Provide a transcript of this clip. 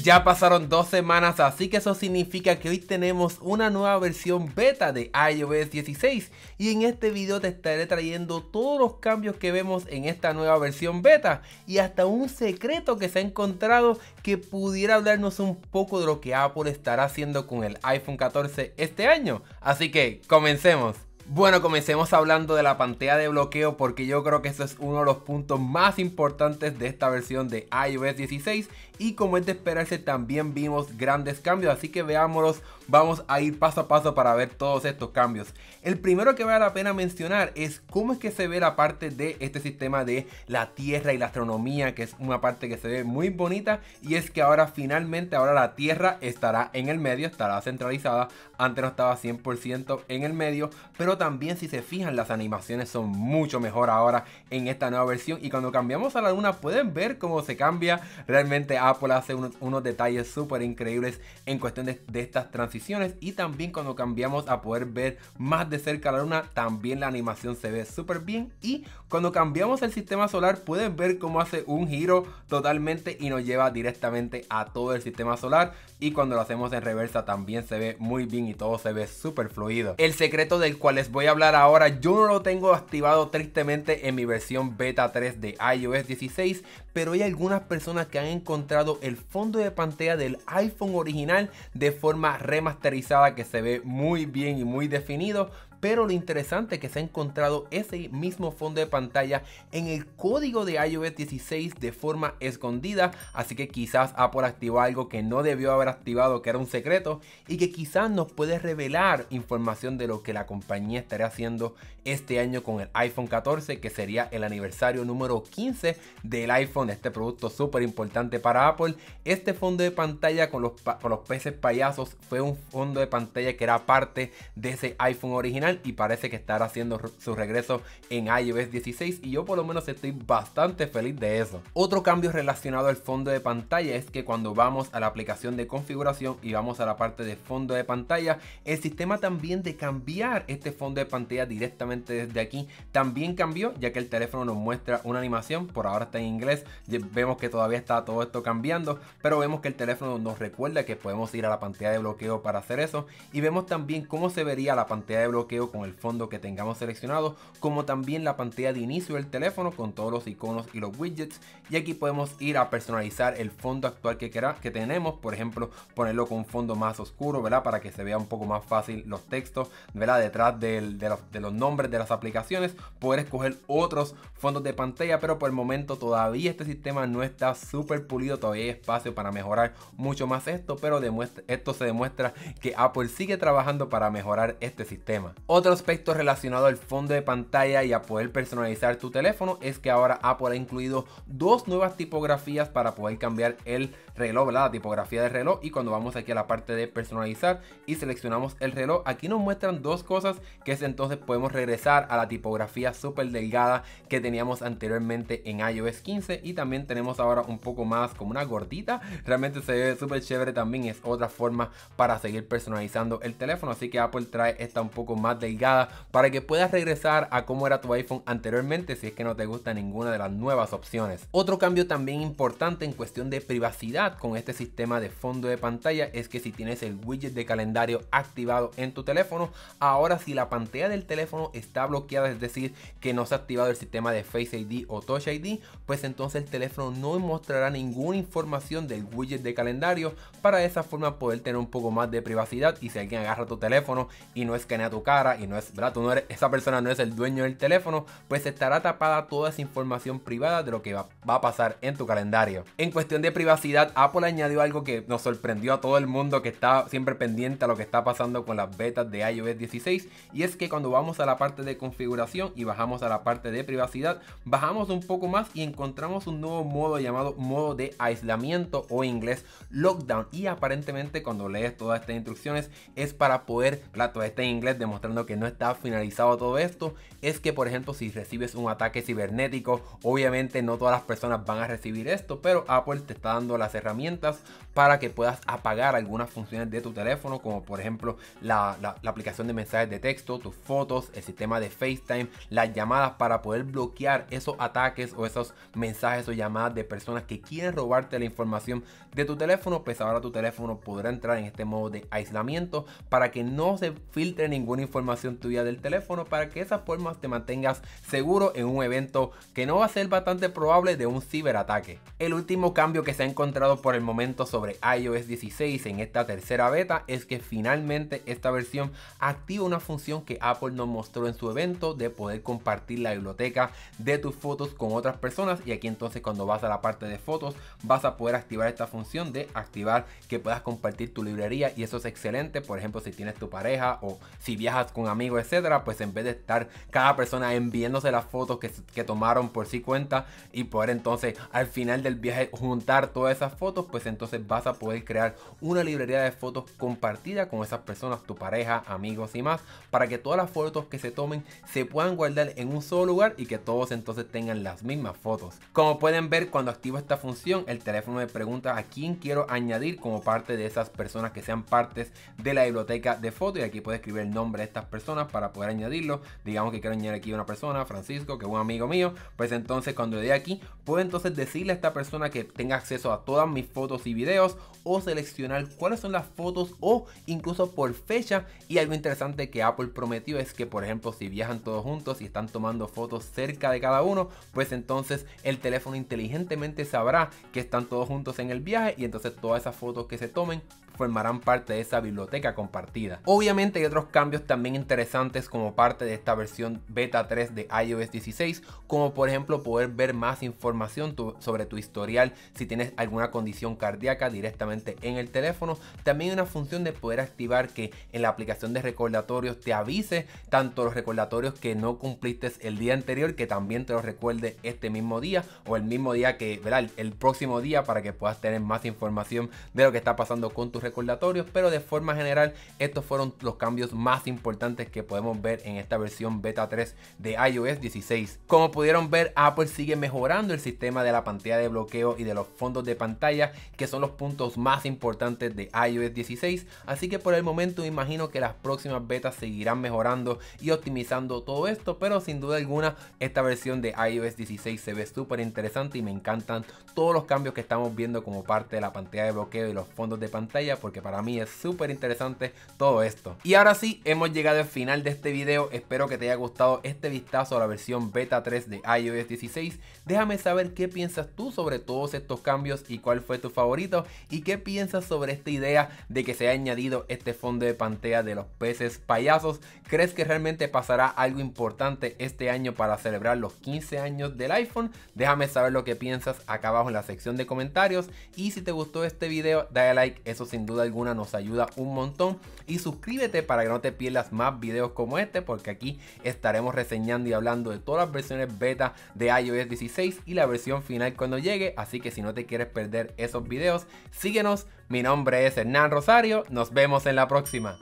Ya pasaron 2 semanas, así que eso significa que hoy tenemos una nueva versión beta de iOS 16 y en este video te estaré trayendo todos los cambios que vemos en esta nueva versión beta y hasta un secreto que se ha encontrado que pudiera hablarnos un poco de lo que Apple estará haciendo con el iPhone 14 este año. Así que comencemos. Bueno, comencemos hablando de la pantalla de bloqueo porque yo creo que eso es uno de los puntos más importantes de esta versión de iOS 16 y como es de esperarse también vimos grandes cambios, así que veámoslos, vamos a ir paso a paso para ver todos estos cambios. El primero que vale la pena mencionar es cómo es que se ve la parte de este sistema de la Tierra y la astronomía, que es una parte que se ve muy bonita y es que ahora finalmente la Tierra estará en el medio, estará centralizada, antes no estaba 100% en el medio, pero también si se fijan las animaciones son mucho mejor ahora en esta nueva versión y cuando cambiamos a la luna pueden ver cómo se cambia. Realmente Apple hace unos detalles súper increíbles en cuestión de estas transiciones y también cuando cambiamos a poder ver más de cerca la luna también la animación se ve súper bien y cuando cambiamos el sistema solar pueden ver cómo hace un giro totalmente y nos lleva directamente a todo el sistema solar y cuando lo hacemos en reversa también se ve muy bien y todo se ve súper fluido. El secreto del cual les voy a hablar ahora yo no lo tengo activado tristemente en mi versión beta 3 de iOS 16, pero hay algunas personas que han encontrado el fondo de pantalla del iPhone original de forma remasterizada que se ve muy bien y muy definido. Pero lo interesante es que se ha encontrado ese mismo fondo de pantalla en el código de iOS 16 de forma escondida. Así que quizás Apple activó algo que no debió haber activado, que era un secreto. Y que quizás nos puede revelar información de lo que la compañía estaría haciendo este año con el iPhone 14. Que sería el aniversario número 15 del iPhone. Este producto súper importante para Apple. Este fondo de pantalla con los peces payasos fue un fondo de pantalla que era parte de ese iPhone original. Y parece que estará haciendo su regreso en iOS 16 y yo por lo menos estoy bastante feliz de eso. Otro cambio relacionado al fondo de pantalla es que cuando vamos a la aplicación de configuración y vamos a la parte de fondo de pantalla, el sistema también de cambiar este fondo de pantalla directamente desde aquí también cambió, ya que el teléfono nos muestra una animación, por ahora está en inglés, vemos que todavía está todo esto cambiando, pero vemos que el teléfono nos recuerda que podemos ir a la pantalla de bloqueo para hacer eso y vemos también cómo se vería la pantalla de bloqueo con el fondo que tengamos seleccionado, como también la pantalla de inicio del teléfono con todos los iconos y los widgets. Y aquí podemos ir a personalizar el fondo actual que tenemos, por ejemplo ponerlo con un fondo más oscuro, ¿verdad? Para que se vea un poco más fácil los textos, ¿verdad? Detrás de los nombres de las aplicaciones, poder escoger otros fondos de pantalla, pero por el momento todavía este sistema no está súper pulido, todavía hay espacio para mejorar mucho más esto, pero esto se demuestra que Apple sigue trabajando para mejorar este sistema. Otro aspecto relacionado al fondo de pantalla y a poder personalizar tu teléfono es que ahora Apple ha incluido dos nuevas tipografías para poder cambiar el reloj, ¿verdad? La tipografía del reloj. Y cuando vamos aquí a la parte de personalizar y seleccionamos el reloj, aquí nos muestran dos cosas, que es entonces podemos regresar a la tipografía súper delgada que teníamos anteriormente en iOS 15 y también tenemos ahora un poco más como una gordita, realmente se ve súper chévere también, es otra forma para seguir personalizando el teléfono, así que Apple trae esta un poco más delgada para que puedas regresar a cómo era tu iPhone anteriormente si es que no te gusta ninguna de las nuevas opciones. Otro cambio también importante en cuestión de privacidad con este sistema de fondo de pantalla es que si tienes el widget de calendario activado en tu teléfono, ahora si la pantalla del teléfono está bloqueada, es decir que no se ha activado el sistema de Face ID o Touch ID, pues entonces el teléfono no mostrará ninguna información del widget de calendario para de esa forma poder tener un poco más de privacidad. Y si alguien agarra tu teléfono y no escanea tu cara y no es, ¿verdad? Tú no eres, esa persona no es el dueño del teléfono, pues estará tapada toda esa información privada de lo que va a pasar en tu calendario. En cuestión de privacidad, Apple añadió algo que nos sorprendió a todo el mundo que está siempre pendiente a lo que está pasando con las betas de iOS 16, y es que cuando vamos a la parte de configuración y bajamos a la parte de privacidad, bajamos un poco más y encontramos un nuevo modo llamado modo de aislamiento o en inglés lockdown, y aparentemente cuando lees todas estas instrucciones es para poder, todo está en inglés demostrando mostrando que no está finalizado todo esto, es que por ejemplo si recibes un ataque cibernético, obviamente no todas las personas van a recibir esto, pero Apple te está dando las herramientas para que puedas apagar algunas funciones de tu teléfono, como por ejemplo la aplicación de mensajes de texto, tus fotos, el sistema de FaceTime, las llamadas, para poder bloquear esos ataques o esos mensajes o llamadas de personas que quieren robarte la información de tu teléfono. Pues ahora tu teléfono podrá entrar en este modo de aislamiento para que no se filtre ninguna información tuya del teléfono, para que de esa forma te mantengas seguro en un evento que no va a ser bastante probable de un ciberataque. El último cambio que se ha encontrado por el momento sobre iOS 16 en esta tercera beta es que finalmente esta versión activa una función que Apple nos mostró en su evento, de poder compartir la biblioteca de tus fotos con otras personas. Y aquí entonces cuando vas a la parte de fotos vas a poder activar esta función de activar que puedas compartir tu librería, y eso es excelente. Por ejemplo, si tienes tu pareja o si viajas con amigos, etcétera, pues en vez de estar cada persona enviándose las fotos que tomaron por sí cuenta y poder entonces al final del viaje juntar todas esas fotos, pues entonces vas a poder crear una librería de fotos compartida con esas personas, tu pareja, amigos y más, para que todas las fotos que se tomen se puedan guardar en un solo lugar y que todos entonces tengan las mismas fotos. Como pueden ver, cuando activo esta función, el teléfono me pregunta a quién quiero añadir como parte de esas personas que sean partes de la biblioteca de fotos, y aquí puedo escribir el nombre de estas personas para poder añadirlo. Digamos que quiero añadir aquí a una persona, Francisco, que es un amigo mío. Pues entonces cuando le dé aquí, puedo entonces decirle a esta persona que tenga acceso a todas mis fotos y videos, o seleccionar cuáles son las fotos o incluso por fecha. Y algo interesante que Apple prometió es que, por ejemplo, si viajan todos juntos y están tomando fotos cerca de cada uno, pues entonces el teléfono inteligentemente sabrá que están todos juntos en el viaje, y entonces todas esas fotos que se tomen formarán parte de esa biblioteca compartida. Obviamente hay otros cambios también interesantes como parte de esta versión beta 3 de iOS 16, como por ejemplo poder ver más información sobre tu historial si tienes alguna condición cardíaca directamente en el teléfono. También hay una función de poder activar que en la aplicación de recordatorios te avise tanto los recordatorios que no cumpliste el día anterior, que también te los recuerde este mismo día o el mismo día que, ¿verdad?, el próximo día, para que puedas tener más información de lo que está pasando con tus recordatorios. Pero de forma general estos fueron los cambios más importantes que podemos ver en esta versión beta 3 de iOS 16. Como pudieron ver, Apple sigue mejorando el sistema de la pantalla de bloqueo y de los fondos de pantalla, que son los puntos más importantes de iOS 16, así que por el momento me imagino que las próximas betas seguirán mejorando y optimizando todo esto, pero sin duda alguna esta versión de iOS 16 se ve súper interesante y me encantan todos los cambios que estamos viendo como parte de la pantalla de bloqueo y los fondos de pantalla, porque para mí es súper interesante todo esto. Y ahora sí, hemos llegado al final de este video. Espero que te haya gustado este vistazo a la versión beta 3 de iOS 16. Déjame saber qué piensas tú sobre todos estos cambios y cuál fue tu favorito, y qué piensas sobre esta idea de que se haya añadido este fondo de pantalla de los peces payasos. ¿Crees que realmente pasará algo importante este año para celebrar los 15 años del iPhone? Déjame saber lo que piensas acá abajo en la sección de comentarios, y si te gustó este video dale like, eso sin duda alguna nos ayuda un montón, y suscríbete para que no te pierdas más videos como este, porque aquí estaremos reseñando y hablando de todas las versiones beta de iOS 16 y la versión final cuando llegue, así que si no te quieres perder esos videos, síguenos. Mi nombre es Hernán Rosario, nos vemos en la próxima.